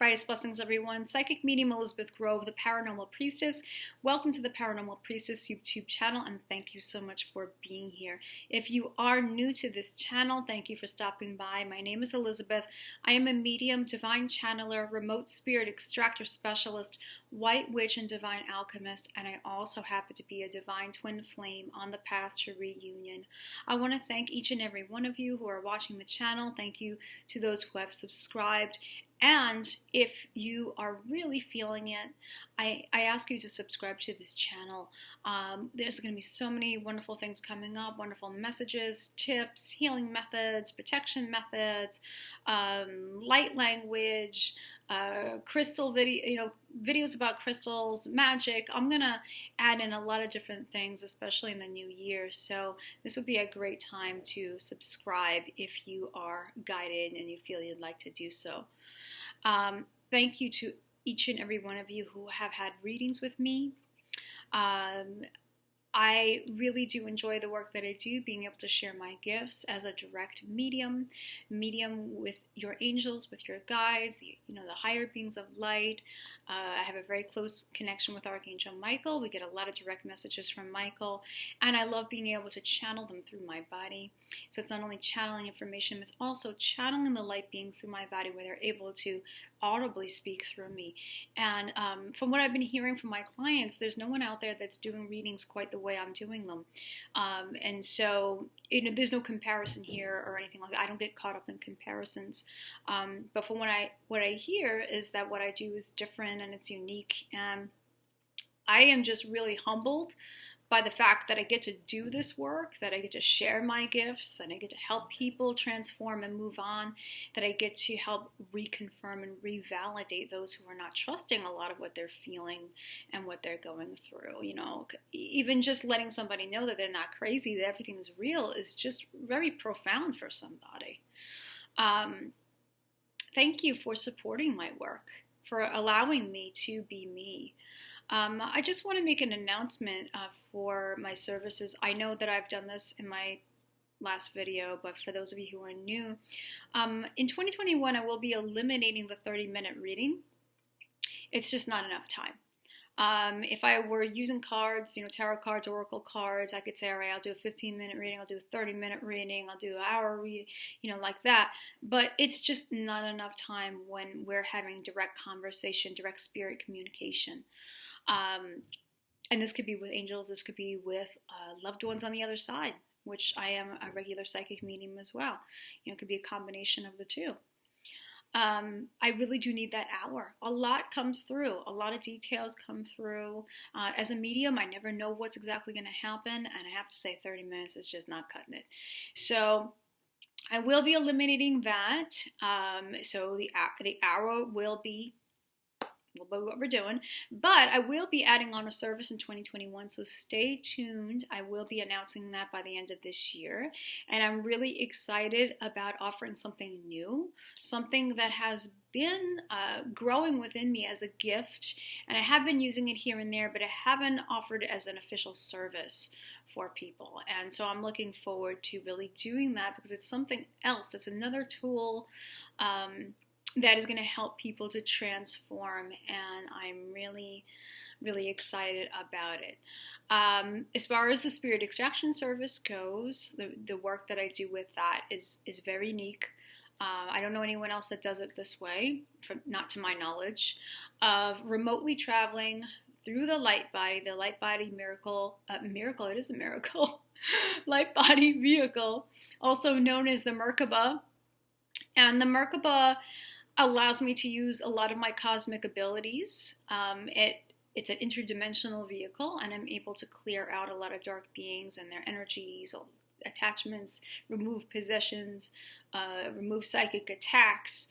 Brightest blessings, everyone. Psychic medium Elizabeth Grove, the Paranormal Priestess. Welcome to the Paranormal Priestess YouTube channel, and thank you so much for being here. If you are new to this channel, thank you for stopping by. My name is Elizabeth. I am a medium, divine channeler, remote spirit extractor specialist, white witch, and divine alchemist, and I also happen to be a divine twin flame on the path to reunion. I want to thank each and every one of you who are watching the channel. Thank you to those who have subscribed. And if you are really feeling it, I ask you to subscribe to this channel. There's going to be so many wonderful things coming up, wonderful messages, tips, healing methods, protection methods, light language, crystal video, videos about crystals, magic. I'm going to add in a lot of different things, especially in the new year. So this would be a great time to subscribe if you are guided and you feel you'd like to do so. Thank you to each and every one of you who have had readings with me. I really do enjoy the work that I do, being able to share my gifts as a direct medium with your angels, with your guides, the higher beings of light. I have a very close connection with Archangel Michael. We get a lot of direct messages from Michael, and I love being able to channel them through my body. So it's not only channeling information, it's also channeling the light beings through my body where they're able to audibly speak through me. And from what I've been hearing from my clients, there's no one out there that's doing readings quite the way I'm doing them. And so there's no comparison here or anything like that. I don't get caught up in comparisons. But from what I hear is that what I do is different and it's unique. And I am just really humbled by the fact that I get to do this work, that I get to share my gifts, and I get to help people transform and move on, that I get to help reconfirm and revalidate those who are not trusting a lot of what they're feeling and what they're going through. Even just letting somebody know that they're not crazy, that everything is real, is just very profound for somebody. Thank you for supporting my work, for allowing me to be me. I just want to make an announcement for my services. I know that I've done this in my last video, but for those of you who are new, in 2021 I will be eliminating the 30-minute reading. It's just not enough time. If I were using cards, tarot cards, oracle cards, I could say, all right, I'll do a 15-minute reading, I'll do a 30-minute reading, I'll do an hour reading, like that. But it's just not enough time when we're having direct conversation, direct spirit communication. And this could be with angels, this could be with loved ones on the other side, which I am a regular psychic medium as well. It could be a combination of the two. I really do need that hour. A lot comes through. A lot of details come through. As a medium, I never know what's exactly going to happen, and I have to say 30 minutes is just not cutting it. So I will be eliminating that. So the hour will be what we're doing, but I will be adding on a service in 2021, so stay tuned. I will be announcing that by the end of this year, and I'm really excited about offering something new, something that has been growing within me as a gift, and I have been using it here and there, but I haven't offered it as an official service for people. And so I'm looking forward to really doing that, because it's something else. It's another tool that is going to help people to transform, and I'm really, really excited about it. As far as the spirit extraction service goes, the work that I do with that is very unique. I don't know anyone else that does it this way, not to my knowledge, of remotely traveling through the light body miracle, it is a miracle, light body vehicle, also known as the Merkaba. And the Merkaba allows me to use a lot of my cosmic abilities. It's an interdimensional vehicle, and I'm able to clear out a lot of dark beings and their energies, all attachments, remove possessions, remove psychic attacks,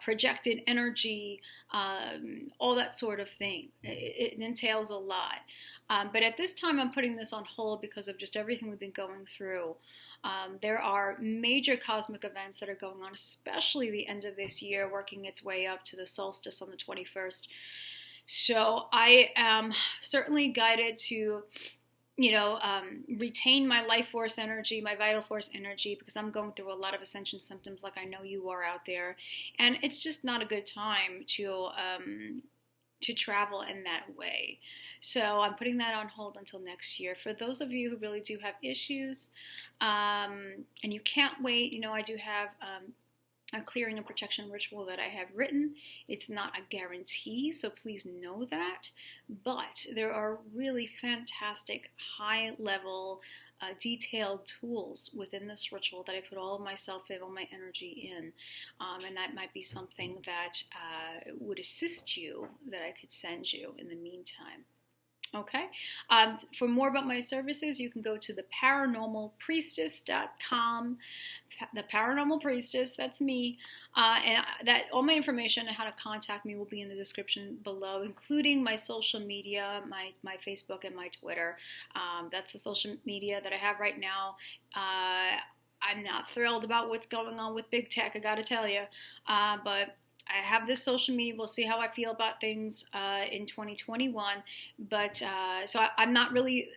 projected energy, all that sort of thing. It entails a lot. But at this time, I'm putting this on hold because of just everything we've been going through. There are major cosmic events that are going on, especially the end of this year, working its way up to the solstice on the 21st. So I am certainly guided to retain my life force energy, my vital force energy, because I'm going through a lot of ascension symptoms like I know you are out there. And it's just not a good time to travel in that way. So I'm putting that on hold until next year. For those of you who really do have issues and you can't wait, I do have a clearing and protection ritual that I have written. It's not a guarantee, so please know that. But there are really fantastic, high-level, detailed tools within this ritual that I put all of myself in, all my energy in. And that might be something that would assist you that I could send you in the meantime. Okay. For more about my services, you can go to the paranormalpriestess.com. The Paranormal Priestess, that's me. And that all my information on how to contact me will be in the description below, including my social media, my Facebook and my Twitter. That's the social media that I have right now. I'm not thrilled about what's going on with big tech, I gotta tell you. But I have this social media. We'll see how I feel about things in 2021. But so I'm not really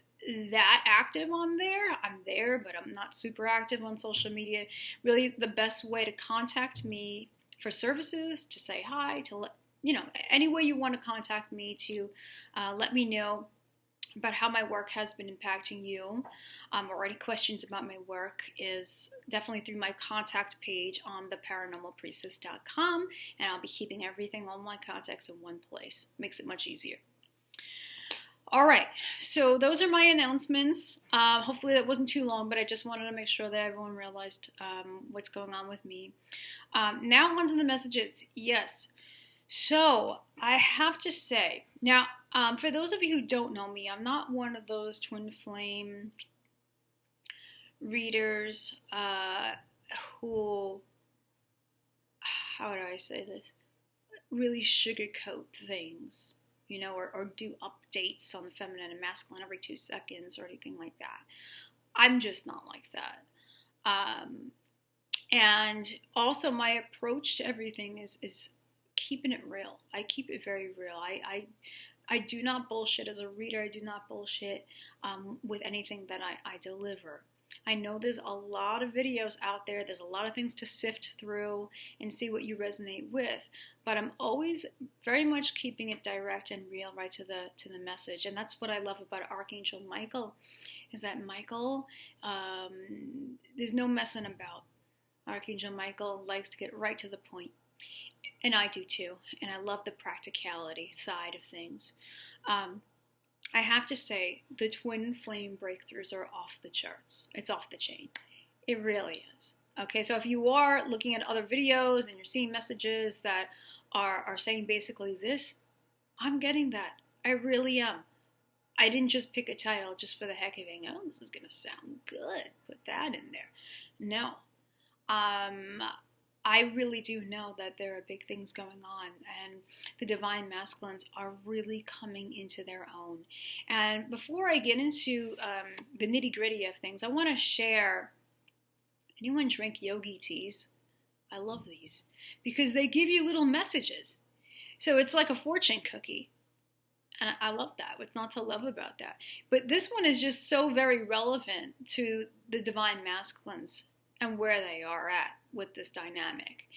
that active on there. I'm there, but I'm not super active on social media. Really, the best way to contact me for services, to say hi, to let any way you want to contact me to let me know about how my work has been impacting you, or any questions about my work, is definitely through my contact page on the paranormalpriestess.com, and I'll be keeping everything, all my contacts in one place. Makes it much easier. All right, so those are my announcements. Hopefully that wasn't too long, but I just wanted to make sure that everyone realized what's going on with me. Now on to the messages. Yes. So I have to say, now, for those of you who don't know me, I'm not one of those twin flame readers who, how do I say this, really sugarcoat things, or do updates on the feminine and masculine every 2 seconds or anything like that. I'm just not like that. And also my approach to everything is keeping it real. I keep it very real. I do not bullshit as a reader. I do not bullshit with anything that I deliver. I know there's a lot of videos out there. There's a lot of things to sift through and see what you resonate with. But I'm always very much keeping it direct and real, right to the message. And that's what I love about Archangel Michael, is that Michael, there's no messing about. Archangel Michael likes to get right to the point. And I do too. And I love the practicality side of things. I have to say, the twin flame breakthroughs are off the charts. It's off the chain. It really is. Okay, so if you are looking at other videos and you're seeing messages that are saying basically this, I'm getting that. I really am. I didn't just pick a title just for the heck of it. Oh, this is going to sound good. Put that in there. No. I really do know that there are big things going on, and the divine masculines are really coming into their own. And before I get into the nitty-gritty of things, I want to share, anyone drink yogi teas? I love these because they give you little messages. So it's like a fortune cookie. And I love that. What's not to love about that? But this one is just so very relevant to the divine masculines and where they are at with this dynamic.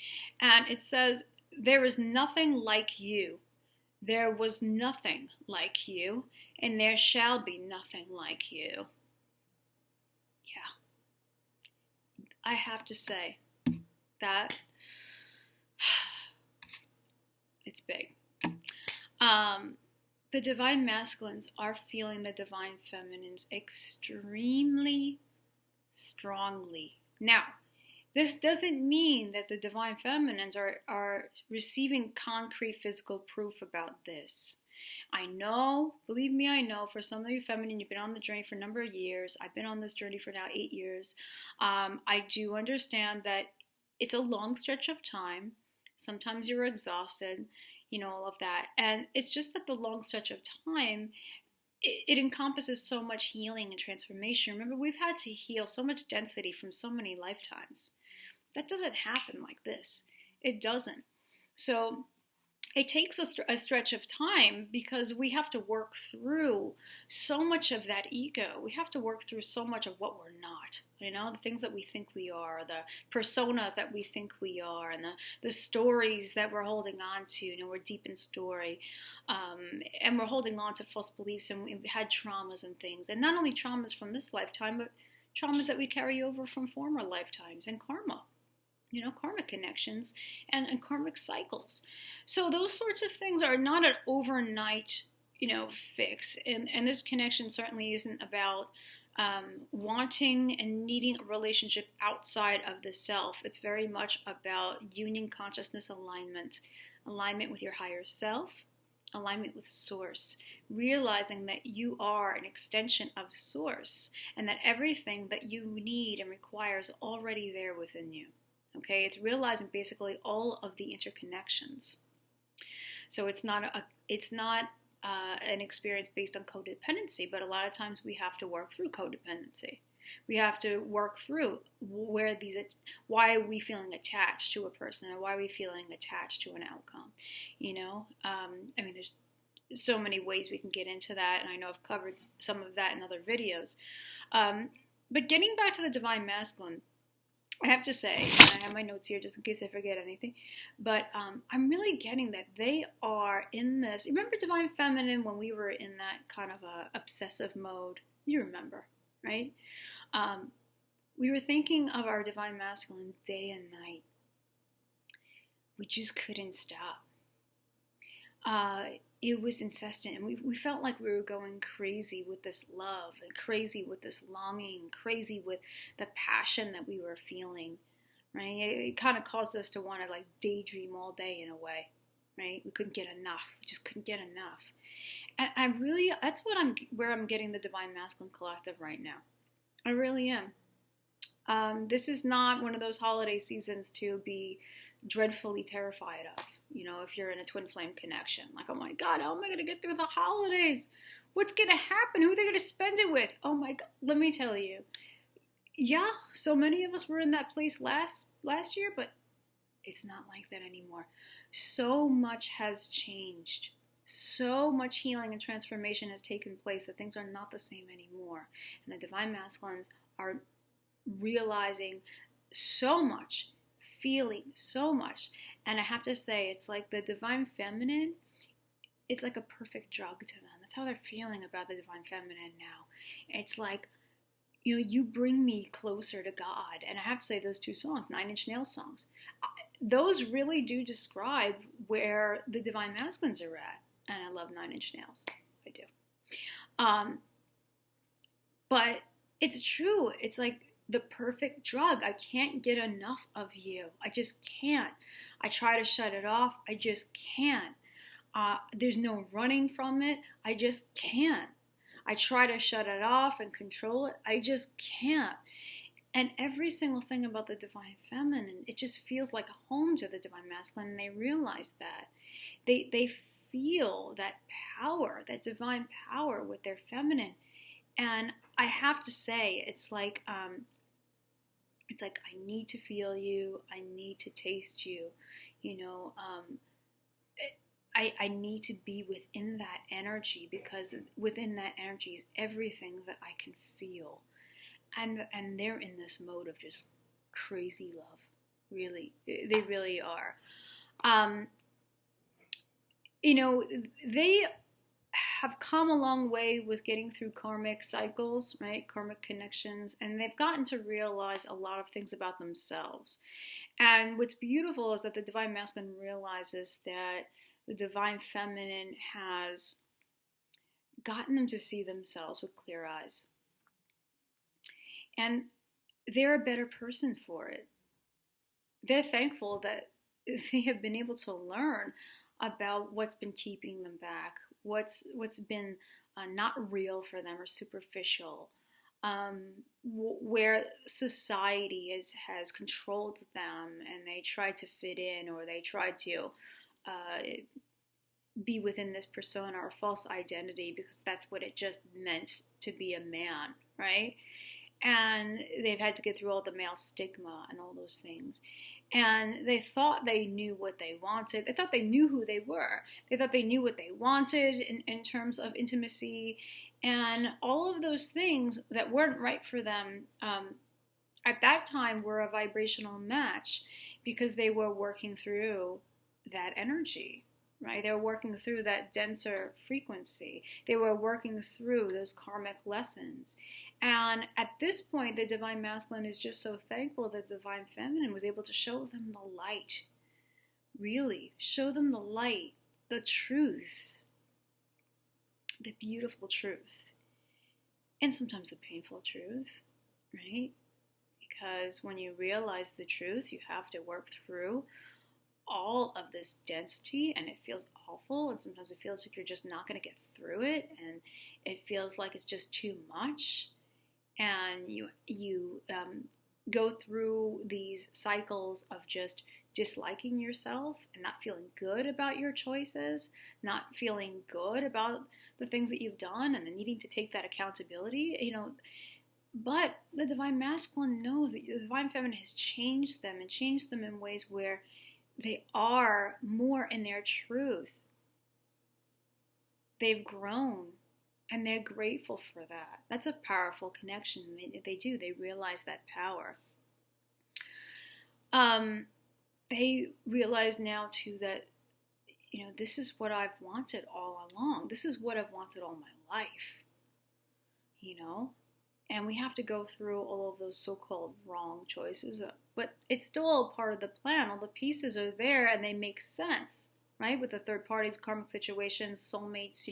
And it says, there is nothing like you. There was nothing like you, and there shall be nothing like you. Yeah. I have to say that it's big. The divine masculines are feeling the divine feminines extremely strongly. Now, this doesn't mean that the divine feminines are receiving concrete physical proof about this. I know, believe me, I know, for some of you feminine, you've been on the journey for a number of years. I've been on this journey for now 8 years. I do understand that it's a long stretch of time. Sometimes you're exhausted, all of that. And it's just that the long stretch of time, it encompasses so much healing and transformation. Remember, we've had to heal so much density from so many lifetimes. That doesn't happen like this. It doesn't. So it takes a stretch of time because we have to work through so much of that ego. We have to work through so much of what we're not, the things that we think we are, the persona that we think we are, and the stories that we're holding on to. We're deep in story, and we're holding on to false beliefs, and we've had traumas and things. And not only traumas from this lifetime, but traumas that we carry over from former lifetimes and karma. Karmic connections and karmic cycles. So those sorts of things are not an overnight, fix. And this connection certainly isn't about wanting and needing a relationship outside of the self. It's very much about union consciousness alignment with your higher self, alignment with source, realizing that you are an extension of source and that everything that you need and require is already there within you. Okay, it's realizing basically all of the interconnections. So it's not an experience based on codependency, but a lot of times we have to work through codependency. We have to work through why are we feeling attached to a person, and why are we feeling attached to an outcome. There's so many ways we can get into that, and I know I've covered some of that in other videos. But getting back to the Divine Masculine, I have to say, and I have my notes here just in case I forget anything, but I'm really getting that they are in this. Remember Divine Feminine when we were in that kind of a obsessive mode? You remember, right? We were thinking of our Divine Masculine day and night. We just couldn't stop. It was incessant, and we felt like we were going crazy with this love, and crazy with this longing, crazy with the passion that we were feeling, right? It kind of caused us to want to daydream all day in a way, right? We couldn't get enough. We just couldn't get enough. And that's where I'm getting the Divine Masculine Collective right now. I really am. This is not one of those holiday seasons to be dreadfully terrified of. If you're in a twin flame connection, oh my God, how am I going to get through the holidays? What's going to happen? Who are they going to spend it with? Oh my God, let me tell you. Yeah, so many of us were in that place last year, but it's not like that anymore. So much has changed. So much healing and transformation has taken place that things are not the same anymore. And the Divine Masculines are realizing so much, feeling so much. And I have to say, it's like the Divine Feminine, it's like a perfect drug to them. That's how they're feeling about the Divine Feminine now. It's like, you bring me closer to God. And I have to say, those two songs, 9 Inch Nails songs, those really do describe where the Divine Masculines are at. And I love 9 Inch Nails. I do. But it's true. It's like the perfect drug. I can't get enough of you. I just can't. I try to shut it off. I just can't. There's no running from it. I just can't. I try to shut it off and control it. I just can't. And every single thing about the Divine Feminine, it just feels like a home to the Divine Masculine, and they realize that. They feel that power, that divine power with their feminine. And I have to say, it's like I need to feel you. I need to taste you. I need to be within that energy, because within that energy is everything that I can feel. And they're in this mode of just crazy love. Really, they really are. They have come a long way with getting through karmic cycles, right? Karmic connections, and they've gotten to realize a lot of things about themselves. And what's beautiful is that the Divine Masculine realizes that the Divine Feminine has gotten them to see themselves with clear eyes. And they're a better person for it. They're thankful that they have been able to learn about what's been keeping them back, what's been not real for them or superficial, where society has controlled them and they tried to fit in, or they tried to be within this persona or false identity, because that's what it just meant to be a man, right? And they've had to get through all the male stigma and all those things. And they thought they knew what they wanted. They thought they knew who they were. They thought they knew what they wanted in terms of intimacy. And all of those things that weren't right for them at that time were a vibrational match because they were working through that energy, right? They were working through that denser frequency. They were working through those karmic lessons. And at this point, the Divine Masculine is just so thankful that the Divine Feminine was able to show them the light. Really, show them the light, the truth, the beautiful truth, and sometimes the painful truth, right? Because when you realize the truth, you have to work through all of this density, and it feels awful, and sometimes it feels like you're just not going to get through it, and it feels like it's just too much, and you go through these cycles of just disliking yourself and not feeling good about your choices, not feeling good about the things that you've done, and then needing to take that accountability, But the Divine Masculine knows that the Divine Feminine has changed them and changed them in ways where they are more in their truth. They've grown and they're grateful for that. That's a powerful connection. They do. They realize that power. They realize now too that, this is what I've wanted all along. This is what I've wanted all my life. And we have to go through all of those so-called wrong choices. But it's still all part of the plan. All the pieces are there and they make sense, right? With the third parties, karmic situations, soulmates,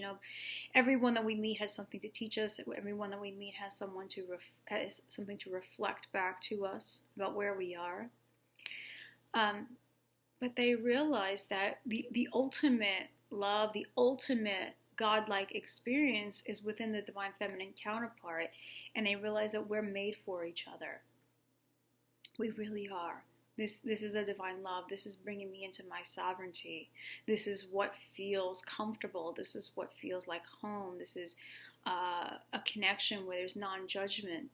everyone that we meet has something to teach us. Everyone that we meet has something to reflect back to us about where we are. But they realize that the ultimate love, the ultimate godlike experience is within the Divine Feminine counterpart, and they realize that we're made for each other. We really are. This is a divine love. This is bringing me into my sovereignty. This is what feels comfortable. This is what feels like home. This is a connection where there's non-judgment,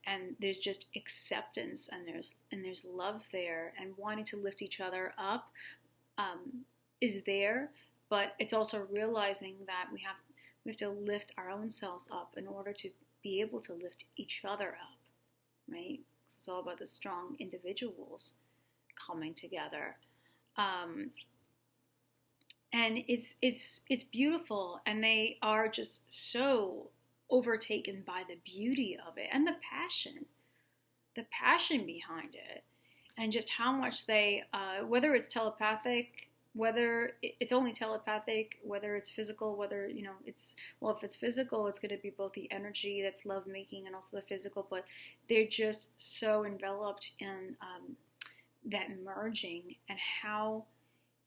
and there's just acceptance, and there's love there, and wanting to lift each other up is there. But it's also realizing that we have to lift our own selves up in order to be able to lift each other up, right? So it's all about the strong individuals coming together, and it's beautiful, and they are just so overtaken by the beauty of it and the passion behind it, and just how much they, whether it's telepathic, whether it's only telepathic, whether it's physical, whether, if it's physical, it's going to be both the energy that's love making and also the physical, but they're just so enveloped in that merging, and how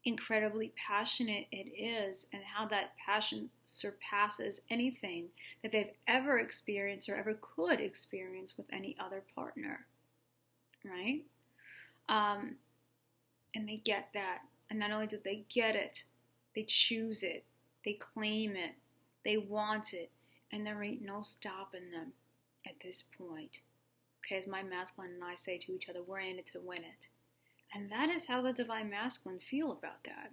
incredibly passionate it is, and how that passion surpasses anything that they've ever experienced or ever could experience with any other partner, right? And they get that. And not only do they get it, they choose it, they claim it, they want it, and there ain't no stopping them at this point. Okay, as my masculine and I say to each other, we're in it to win it. And that is how the Divine Masculine feel about that.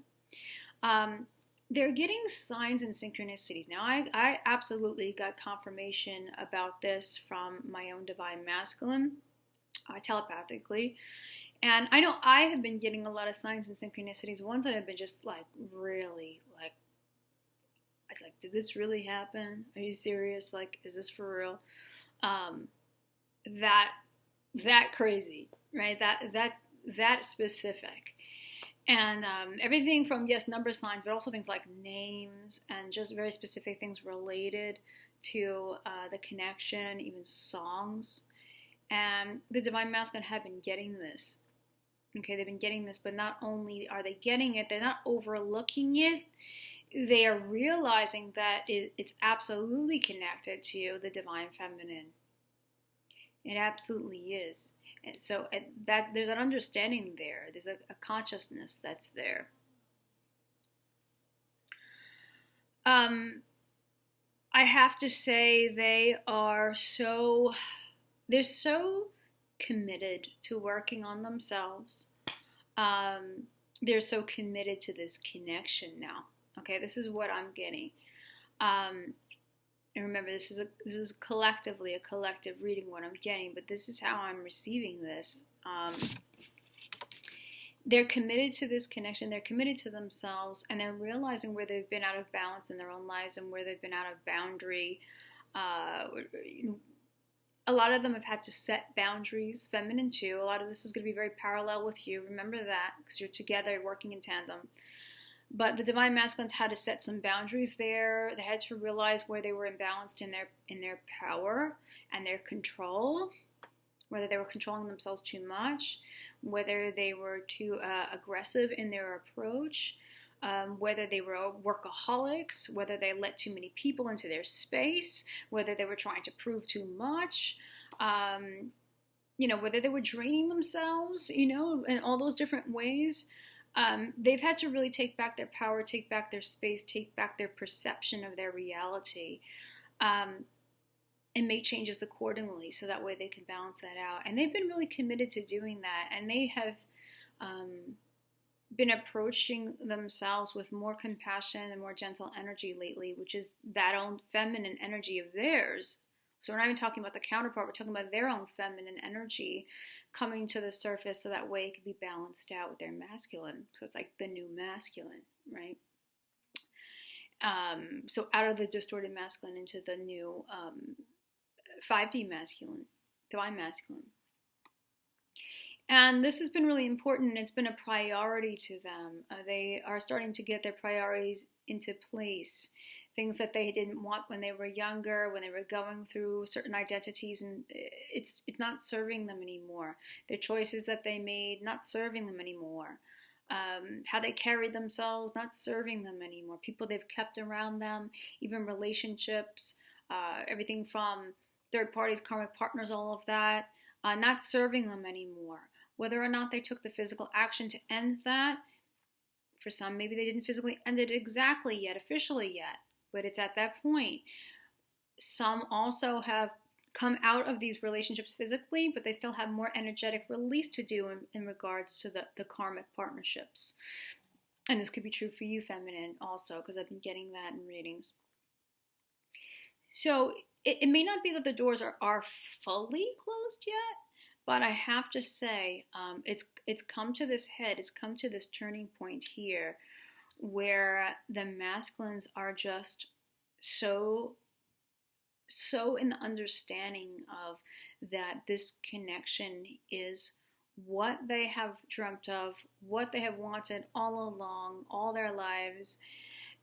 They're getting signs and synchronicities. Now, I absolutely got confirmation about this from my own Divine Masculine, telepathically. And I know I have been getting a lot of signs and synchronicities, ones that have been just really, I was like, did this really happen? Are you serious? Like, is this for real? That crazy, right? That specific. And everything from, yes, number signs, but also things like names and just very specific things related to the connection, even songs. And the Divine Masculine have been getting this. Okay, they've been getting this, but not only are they getting it, they're not overlooking it. They are realizing that it's absolutely connected to the Divine Feminine. It absolutely is. And so that there's an understanding there. There's a consciousness that's there. I have to say they're so committed to working on themselves. They're so committed to this connection now. Okay, this is what I'm getting. And remember, this is collectively a collective reading what I'm getting, but this is how I'm receiving this. They're committed to this connection. They're committed to themselves, and they're realizing where they've been out of balance in their own lives and where they've been out of boundary. A lot of them have had to set boundaries, feminine too. A lot of this is going to be very parallel with you. Remember that, because you're together, working in tandem. But the divine masculines had to set some boundaries there. They had to realize where they were imbalanced in their power and their control, whether they were controlling themselves too much, whether they were too aggressive in their approach, whether they were workaholics, whether they let too many people into their space, whether they were trying to prove too much, whether they were draining themselves, in all those different ways. They've had to really take back their power, take back their space, take back their perception of their reality, and make changes accordingly so that way they can balance that out. And they've been really committed to doing that, and they have been approaching themselves with more compassion and more gentle energy lately, which is that own feminine energy of theirs. So we're not even talking about the counterpart, we're talking about their own feminine energy coming to the surface so that way it can be balanced out with their masculine. So it's like the new masculine, right? So out of the distorted masculine into the new 5D masculine, divine masculine. And this has been really important. It's been a priority to them. They are starting to get their priorities into place. Things that they didn't want when they were younger, when they were going through certain identities, and it's not serving them anymore. Their choices that they made, not serving them anymore. How they carried themselves, not serving them anymore. People they've kept around them, even relationships, everything from third parties, karmic partners, all of that, not serving them anymore. Whether or not they took the physical action to end that, for some, maybe they didn't physically end it exactly yet, officially yet, but it's at that point. Some also have come out of these relationships physically, but they still have more energetic release to do in regards to the karmic partnerships. And this could be true for you, feminine, also, because I've been getting that in readings. So it may not be that the doors are fully closed yet, but I have to say, it's come to this head, it's come to this turning point here, where the masculines are just so in the understanding of that this connection is what they have dreamt of, what they have wanted all along, all their lives.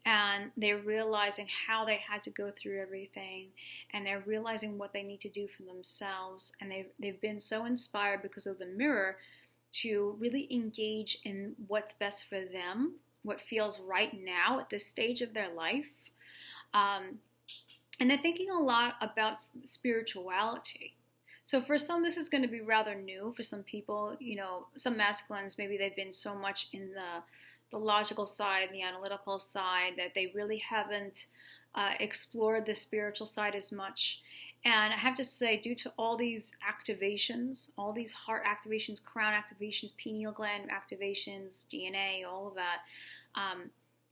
And they're realizing how they had to go through everything, and they're realizing what they need to do for themselves. And they've been so inspired because of the mirror to really engage in what's best for them, what feels right now at this stage of their life. And they're thinking a lot about spirituality. So for some, this is going to be rather new. For some people, some masculines, maybe they've been so much in the logical side, the analytical side, that they really haven't explored the spiritual side as much. And I have to say, due to all these activations, all these heart activations, crown activations, pineal gland activations, DNA, all of that,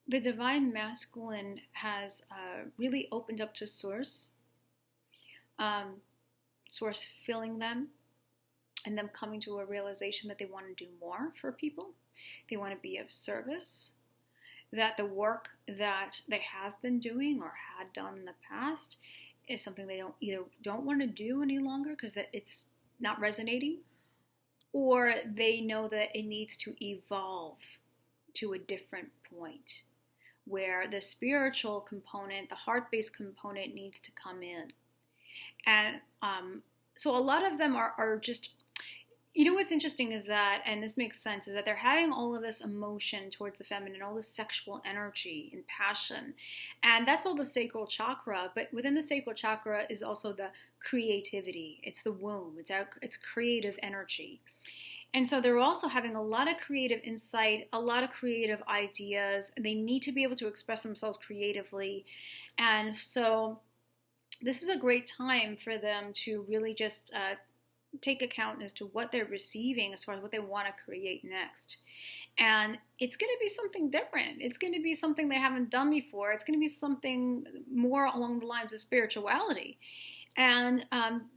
the divine masculine has really opened up to source, source filling them, and them coming to a realization that they want to do more for people. They want to be of service, that the work that they have been doing or had done in the past is something they don't want to do any longer because it's not resonating, or they know that it needs to evolve to a different point where the spiritual component, the heart-based component needs to come in. And so a lot of them are just... what's interesting is that, and this makes sense, is that they're having all of this emotion towards the feminine, all this sexual energy and passion. And that's all the sacral chakra, but within the sacral chakra is also the creativity. It's the womb. It's creative energy. And so they're also having a lot of creative insight, a lot of creative ideas. They need to be able to express themselves creatively. And so this is a great time for them to really just take account as to what they're receiving as far as what they want to create next. And it's going to be something different. It's going to be something they haven't done before. It's going to be something more along the lines of spirituality. And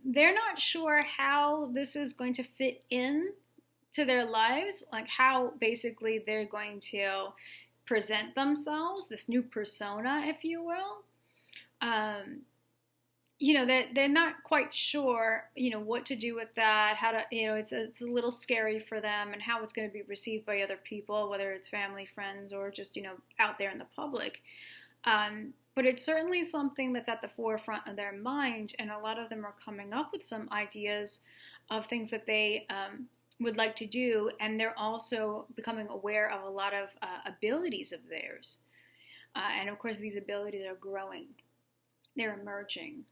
they're not sure how this is going to fit in to their lives, like how basically they're going to present themselves, this new persona, if you will. They're not quite sure, what to do with that, how to, it's a little scary for them, and how it's going to be received by other people, whether it's family, friends, or just, out there in the public. But it's certainly something that's at the forefront of their mind, and a lot of them are coming up with some ideas of things that they would like to do, and they're also becoming aware of a lot of abilities of theirs. And of course, these abilities are growing. They're emerging.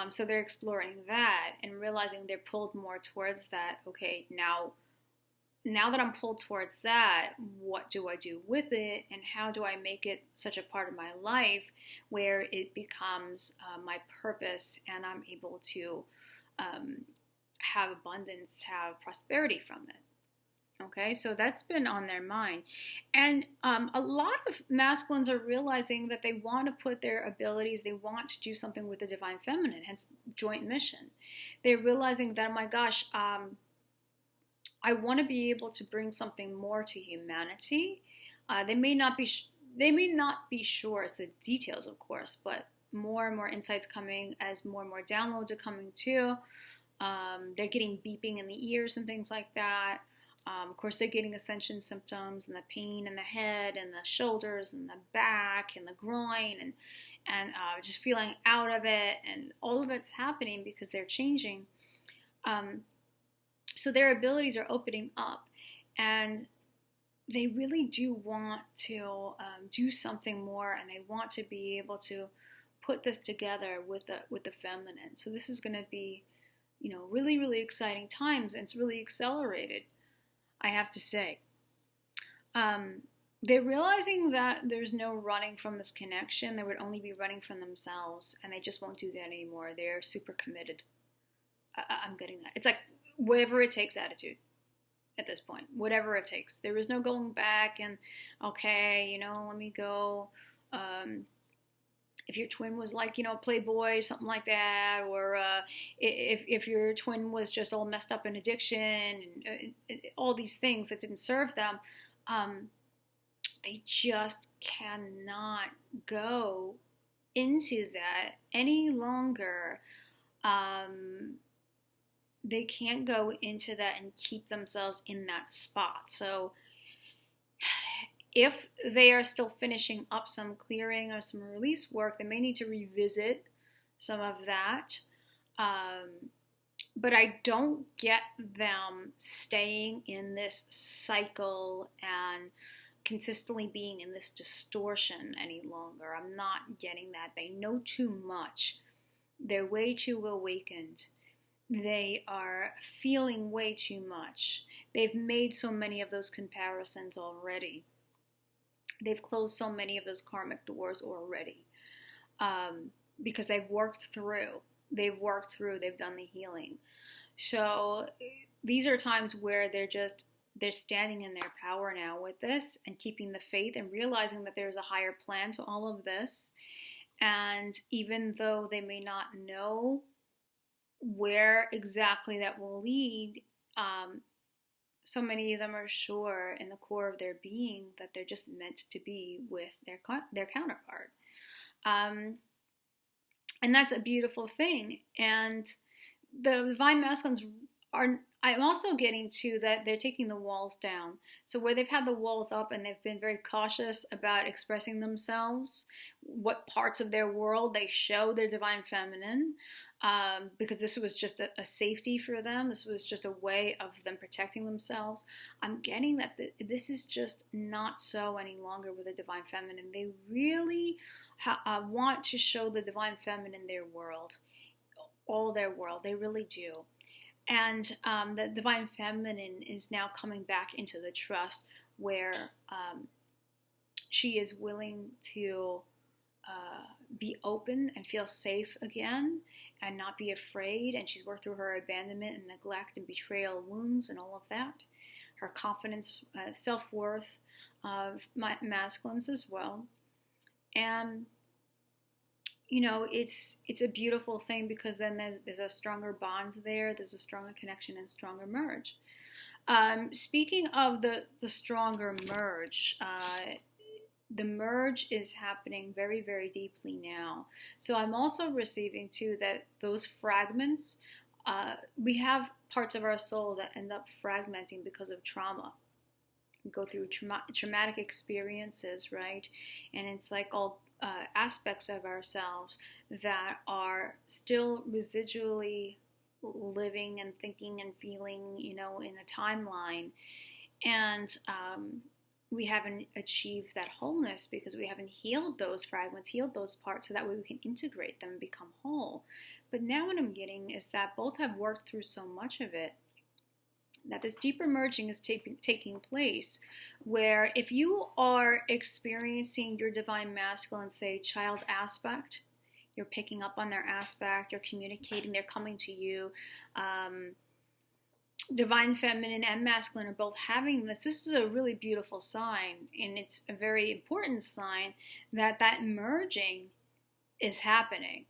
So they're exploring that and realizing they're pulled more towards that. Okay, now that I'm pulled towards that, what do I do with it, and how do I make it such a part of my life where it becomes my purpose, and I'm able to have abundance, have prosperity from it. Okay, so that's been on their mind. And a lot of masculines are realizing that they want to put their abilities, they want to do something with the divine feminine, hence joint mission. They're realizing that, oh my gosh, I want to be able to bring something more to humanity. They may not be sure as the details, of course, but more and more insights coming as more and more downloads are coming too. They're getting beeping in the ears and things like that. Of course, they're getting ascension symptoms and the pain in the head and the shoulders and the back and the groin and just feeling out of it, and all of it's happening because they're changing. So their abilities are opening up, and they really do want to do something more, and they want to be able to put this together with the feminine. So this is going to be, really, really exciting times, and it's really accelerated, I have to say. They're realizing that there's no running from this connection. They would only be running from themselves, and they just won't do that anymore. They're super committed. I'm getting that. It's like whatever it takes attitude at this point. Whatever it takes. There is no going back and, okay, let me go. If your twin was like, a playboy, something like that, or if your twin was just all messed up in addiction and all these things that didn't serve them, they just cannot go into that any longer. They can't go into that and keep themselves in that spot. So if they are still finishing up some clearing or some release work, they may need to revisit some of that. But I don't get them staying in this cycle and consistently being in this distortion any longer. I'm not getting that. They know too much. They're way too awakened. They are feeling way too much. They've made so many of those comparisons already. They've closed so many of those karmic doors already because they've worked through. They've done the healing. So these are times where they're standing in their power now with this and keeping the faith and realizing that there's a higher plan to all of this. And even though they may not know where exactly that will lead, so many of them are sure in the core of their being that they're just meant to be with their counterpart. And that's a beautiful thing. And the divine masculines I'm also getting to that they're taking the walls down. So where they've had the walls up and they've been very cautious about expressing themselves, what parts of their world they show their divine feminine, because this was just a safety for them. This was just a way of them protecting themselves. I'm getting that this is just not so any longer with the divine feminine. They really want to show the divine feminine their world, all their world. They really do. And the divine feminine is now coming back into the trust where she is willing to be open and feel safe again and not be afraid. And she's worked through her abandonment and neglect and betrayal wounds and all of that. Her confidence, self-worth, masculines as well. And it's a beautiful thing, because then there's a stronger bond there. There's a stronger connection and stronger merge. Speaking of the stronger merge, the merge is happening very, very deeply now. So I'm also receiving too that those fragments, we have parts of our soul that end up fragmenting because of trauma. We go through traumatic experiences, right? And it's like all aspects of ourselves that are still residually living and thinking and feeling, in a timeline. And we haven't achieved that wholeness because we haven't healed those fragments, healed those parts, so that way we can integrate them and become whole. But now what I'm getting is that both have worked through so much of it that this deeper merging is taking place, where if you are experiencing your divine masculine, say, child aspect, you're picking up on their aspect, you're communicating, they're coming to you. Divine feminine and masculine are both having this. This is a really beautiful sign, and it's a very important sign that merging is happening,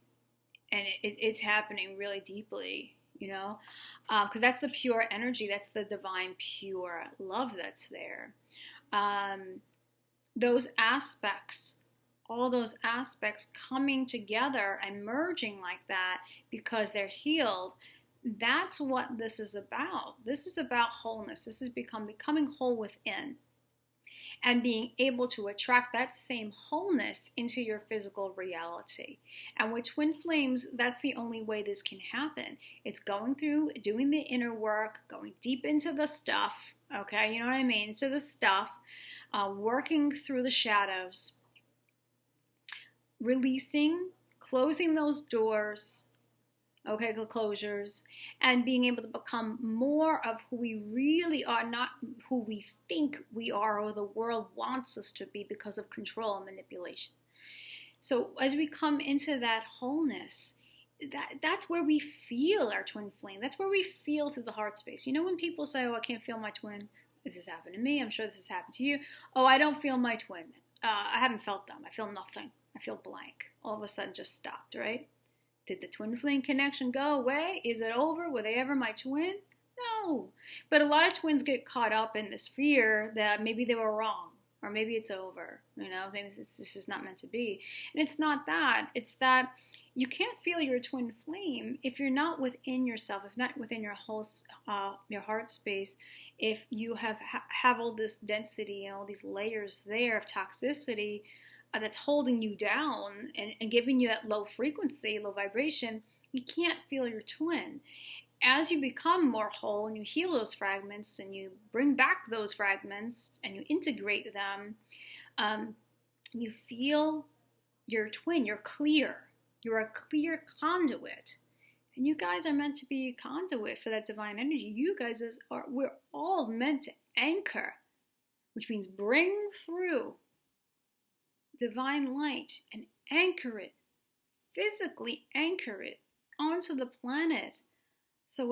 and it's happening really deeply, because that's the pure energy, that's the divine pure love that's there. Those aspects, all those aspects coming together and merging like that because they're healed. That's what this is about. This is about wholeness. This is becoming whole within, and being able to attract that same wholeness into your physical reality. And with twin flames, that's the only way this can happen. It's going through, doing the inner work, going deep into the stuff, okay? You know what I mean? Into the stuff, working through the shadows, releasing, closing those doors, okay, closures, and being able to become more of who we really are, not who we think we are or the world wants us to be because of control and manipulation. So as we come into that wholeness, that's where we feel our twin flame. That's where we feel through the heart space. When people say, oh, I can't feel my twin. This has happened to me. I'm sure this has happened to you. Oh, I don't feel my twin. I haven't felt them. I feel nothing. I feel blank. All of a sudden just stopped, right? Did the twin flame connection go away? Is it over? Were they ever my twin? No. But a lot of twins get caught up in this fear that maybe they were wrong, or maybe it's over. Maybe this is not meant to be. And it's not that. It's that you can't feel your twin flame if you're not within yourself, if not within your whole, your heart space. If you have all this density and all these layers there of toxicity, that's holding you down and giving you that low frequency, low vibration, you can't feel your twin. As you become more whole and you heal those fragments and you bring back those fragments and you integrate them, you feel your twin. You're clear. You're a clear conduit. And you guys are meant to be a conduit for that divine energy. You guys we're all meant to anchor, which means bring through divine light and anchor it, physically anchor it onto the planet, so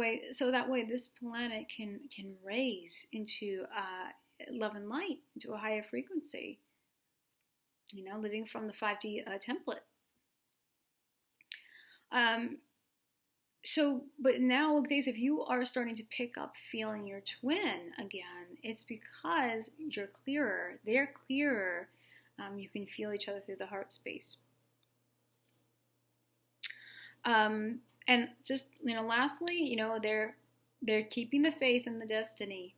that way this planet can raise into love and light, into a higher frequency, living from the 5D template. But nowadays, if you are starting to pick up feeling your twin again, it's because you're clearer, they're clearer. You can feel each other through the heart space. And just, lastly, they're keeping the faith and the destiny.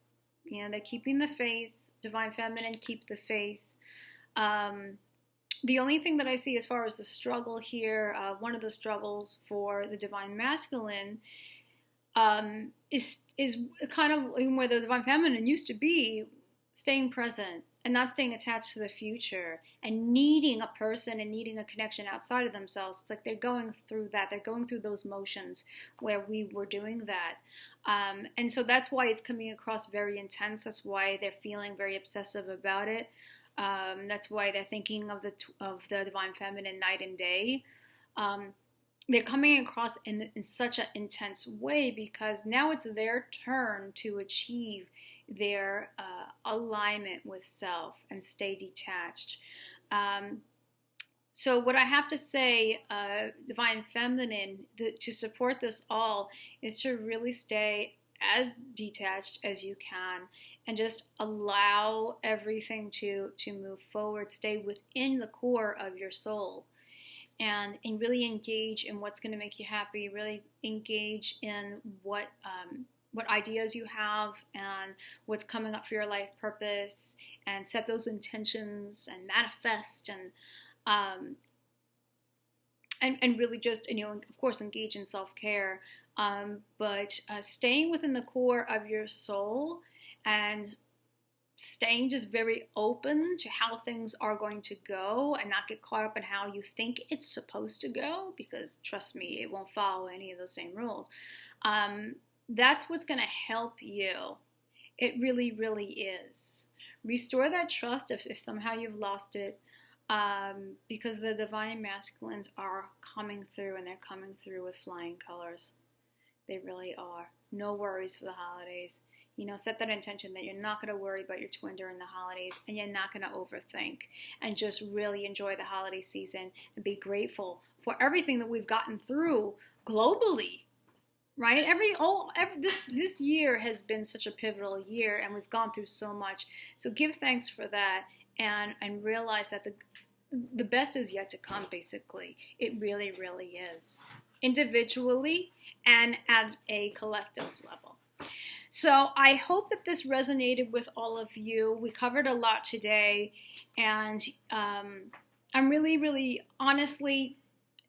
They're keeping the faith. Divine feminine, keep the faith. The only thing that I see as far as the struggle here, one of the struggles for the divine masculine, is kind of where the divine feminine used to be, staying present and not staying attached to the future and needing a person and needing a connection outside of themselves. It's like they're going through that. They're going through those motions where we were doing that. And so that's why it's coming across very intense. That's why they're feeling very obsessive about it. That's why they're thinking of the divine feminine night and day. They're coming across in such an intense way because now it's their turn to achieve their alignment with self and stay detached. So what I have to say, divine feminine, to support this all is to really stay as detached as you can and just allow everything to move forward. Stay within the core of your soul and really engage in what's going to make you happy. Really engage in what ideas you have and what's coming up for your life purpose, and set those intentions and manifest and really just, of course, engage in self-care, but staying within the core of your soul and staying just very open to how things are going to go and not get caught up in how you think it's supposed to go, because trust me, it won't follow any of those same rules. That's what's going to help you. It really, really is. Restore that trust if somehow you've lost it, because the divine masculines are coming through, and they're coming through with flying colors. They really are. No worries for the holidays. Set that intention that you're not going to worry about your twin during the holidays, and you're not going to overthink, and just really enjoy the holiday season and be grateful for everything that we've gotten through globally. Right? This year has been such a pivotal year, and we've gone through so much. So give thanks for that, and realize that the best is yet to come. Basically, it really, really is, individually and at a collective level. So I hope that this resonated with all of you. We covered a lot today, and I'm really, really, honestly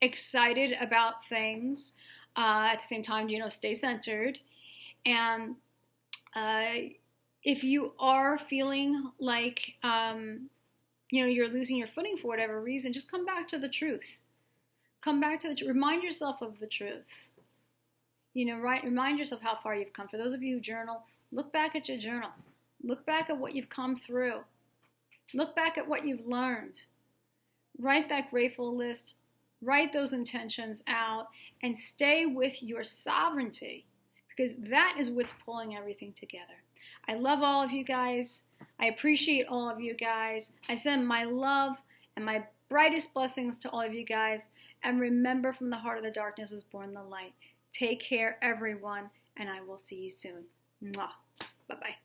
excited about things. At the same time, stay centered. And if you are feeling like, you're losing your footing for whatever reason, just come back to the truth. Come back to the truth. Remind yourself of the truth. Remind yourself how far you've come. For those of you who journal, look back at your journal. Look back at what you've come through. Look back at what you've learned. Write that grateful list. Write those intentions out and stay with your sovereignty, because that is what's pulling everything together. I love all of you guys. I appreciate all of you guys. I send my love and my brightest blessings to all of you guys. And remember, from the heart of the darkness is born the light. Take care, everyone, and I will see you soon. Mwah. Bye-bye.